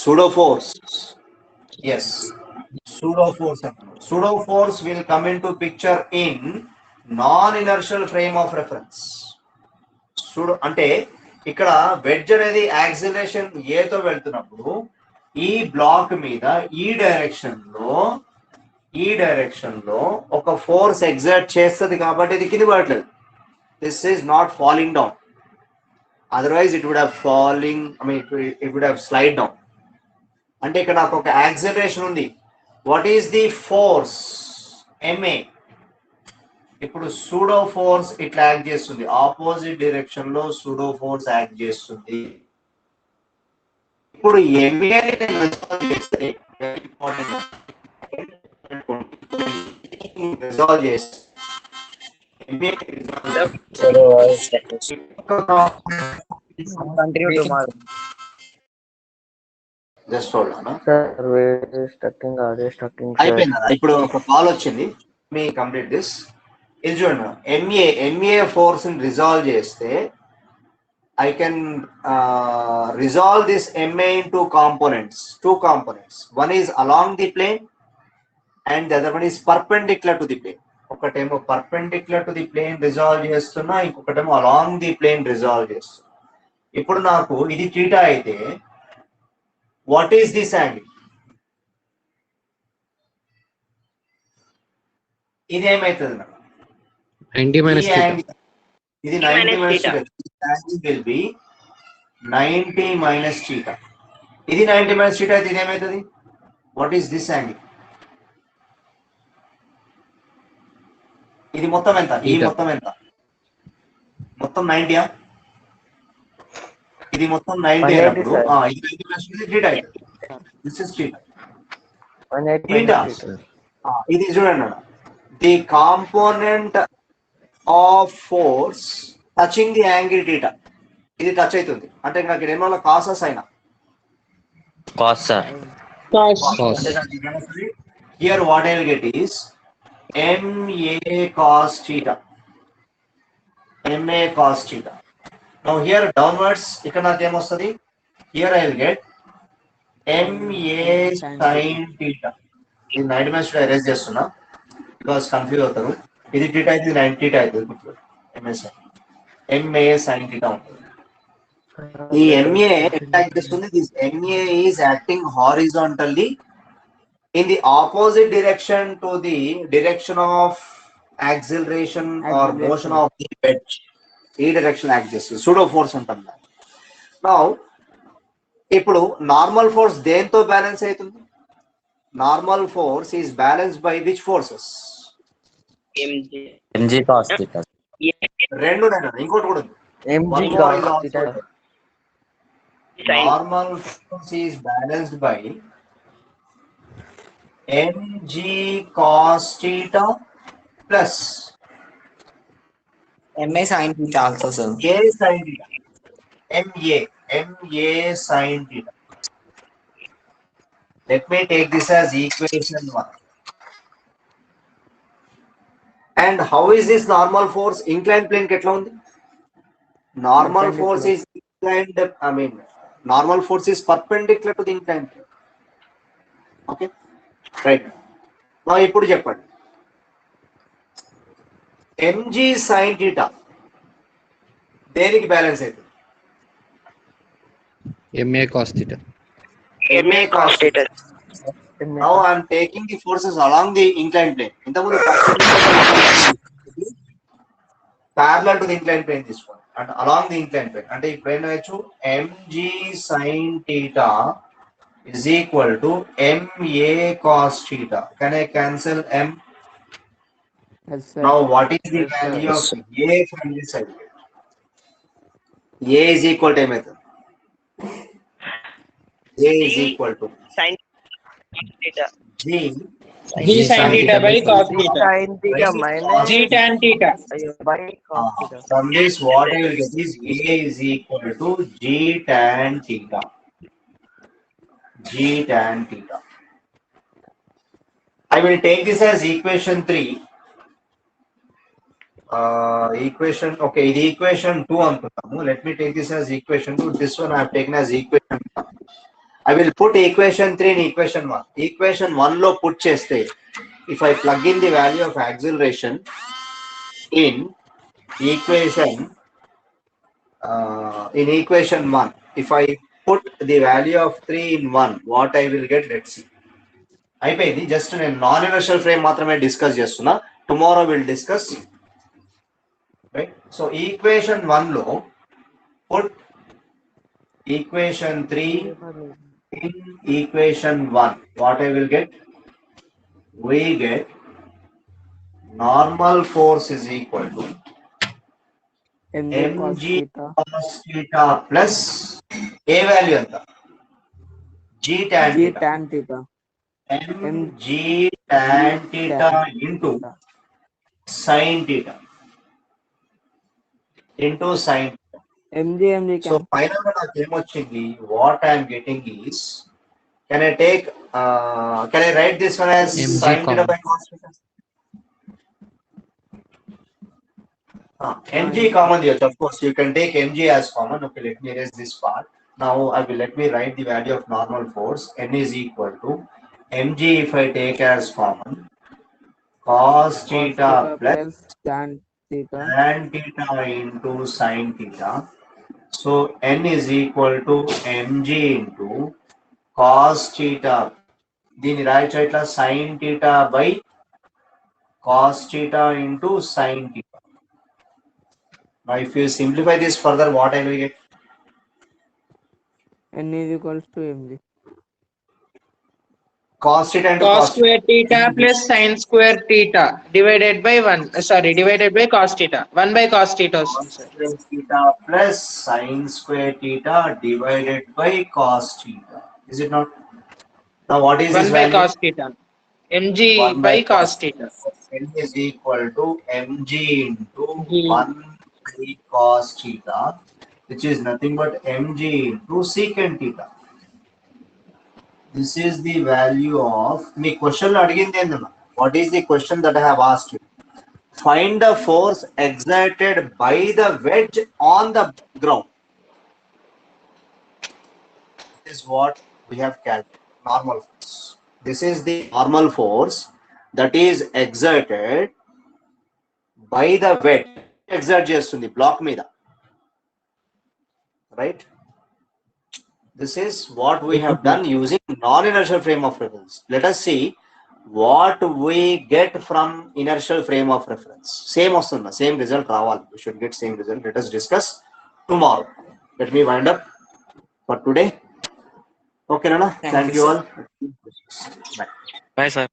Pseudo force. Yes. Pseudo force will come into picture in non-inertial frame of reference. అంటే ఇక్కడ వెడ్జ్ అనేది యాక్సిలరేషన్ ఏతో వెళ్తున్నప్పుడు ఈ బ్లాక్ మీద ఈ డైరెక్షన్ లో ఒక ఫోర్స్ ఎగ్జర్ట్ చేస్తుంది కాబట్టి ఇది కింద పడట్లేదు. This is not falling down. Otherwise it would have it would have slide down. అంటే ఇక్కడ నాకు ఒక యాక్సిలరేషన్ ఉంది. What is the force? MA. ఇప్పుడు సూడో ఫోర్స్ ఇట్లా యాక్ట్ చేస్తుంది. ఆపోజిట్ డైరెక్షన్ లో సూడో ఫోర్స్ యాక్ట్ చేస్తుంది. ఇప్పుడు MA రిజాల్వ్ చేస్తే Continue tomorrow. Just hold on. అయిపోయిందా? ఇప్పుడు ఒక కాల్ వచ్చింది. మీ కంప్లీట్ దిస్. ఇది చూడండి, ఎంఏ ఫోర్స్ ని రిజాల్వ్ చేస్తే I can resolve this MA into components, two components. One is along the plane and the other one is perpendicular to the plane. ఒకటేమో perpendicular to the plane resolve చేస్తున్నా, ఇంకొకటేమో along the plane resolve చేస్తున్నా. ఇప్పుడు నాకు ఇది θ అయితే what is this angle? ఇది ఏమైతుంది నాకు? 90 minus theta. ఇది 90 minus theta. Angle will be 90 minus theta. ఇది 90 minus theta అయితే ఇది ఏమైతుంది? What is this angle? ఇది మొత్తం ఎంత? ఈ మొత్తం ఎంత? మొత్తం 90 ఆ? ఇది మొత్తం 90 అయినప్పుడు ఇది 90 minus theta అయితే this is theta. ఇది చూడండి, the component of force touching the angle theta. ఇది టచ్ అవుతుంది అంటే నాకు ఇక్కడ ఏమో Kasa Saina? Cos, sir. Cos. Here what I will get is MA cos theta. MA cos theta. Now here downwards ఇక్కడ నాకు ఏమొస్తుంది? Here I will get MA sin theta. ఇది 90 minus theta erase చేస్తున్నా బికాస్ కన్ఫ్యూజ్ అవుతారు. ఇది theta అయితే 90 theta అవుతుంది. MA sin theta ఉంటుంది. ఈ MA ఎట్లా చేస్తుంది? This MA is acting horizontally in the opposite direction to the direction of acceleration or motion of the wedge. ఈ డైరెక్షన్ యాక్ట్ చేస్తుంది. సూడో ఫోర్స్ అంటాం. నౌ ఇప్పుడు నార్మల్ ఫోర్స్ దేంతో బ్యాలెన్స్ అవుతుంది? Normal force is balanced by which forces? MG cos theta. రెండు ఉన్నాయి, ఇంకోటి కూడా ఉంది. mg One more is cos also theta. there. Normal force is balanced by mg cos theta plus MA sin theta also, sir. a sin theta. ma sin theta. Let me take this as equation 1. And how is this normal force? Inclined plane ketla undi? Normal force is inclined, normal force is perpendicular to the inclined plane. Okay, right. Now ఇప్పుడు చెప్పండి, mg sin theta దేనికి balance అవుతుంది? MA cos theta. ma cos theta. Now I am taking the forces along the inclined plane. ఇంతకుముందు parallel to the inclined plane this one and along the inclined plane. అంటే ఇప్పుడు ఏం రాయొచ్చు, mg sin theta is equal to ma cos theta. Can I cancel m? Yes, sir. Now what is the Yes, sir. value Yes, of sir. a from this side? A is equal to m. A is equal to sin theta. G G sin theta by cos theta. sin theta minus G tan theta. by cos theta. From this what I will get is A is equal to G tan theta. G tan theta. I will take this as equation 3. Equation, okay, the equation 2 అనుకుందాము. Let me take this as equation 2. This one I have taken as equation 1. I will put equation 3 in equation 1. Equation 1 లో put చేస్తే, if I plug in the value of acceleration in equation 1, if I put the value of 3 in 1, what I will get, let's see. అయిపోయింది. Just నేను non inertial frame మాత్రమే discuss చేస్తున్నా. Tomorrow will discuss, right? So equation 1 లో put equation 3 in equation 1. What I will get? We get normal force is equal to mg cos theta plus a value anta g tan theta. mg tan theta into sin theta into sin. So finally నాకు ఏమొచ్చింది, what I am getting is, can I write this one as mg sin theta common. by cos theta? mg common here, of course you can take mg as common. Okay, let me erase this part. Now let me write the value of normal force. N is equal to mg, if I take as common, cos theta plus tan theta into sin theta. So n is equal to mg into cos theta. దీని రాయొచ్చు ఇట్లా sin theta by cos theta into sin theta. Now if you simplify this further, what I will get? N is equals to mg. Cos theta into Cos square theta plus sin square theta divided by 1. Divided by cos theta. 1 by cos theta. Cos theta plus sin square theta divided by cos theta. Is it not? Now what is 1 this by value? cos theta. Mg 1 by cos theta. N is equal to mg into G. 1 by cos theta, which is nothing but mg into secant theta. This is the value of me question అడిగింది ఏందన్నా. What is the question that I have asked you? Find the force exerted by the wedge on the ground. This is what we have calculated. Normal force. This is the normal force that is exerted by the wedge. Exert చేస్తుంది black మీద, right? This is what we have done using non-inertial frame of reference. Let us see what we get from inertial frame of reference. Same వస్తుందా, same result రావాలి. We should get same result. Let us discuss tomorrow. Let me wind up for today. Okay, Nana. Thank you all. Bye. Bye, sir.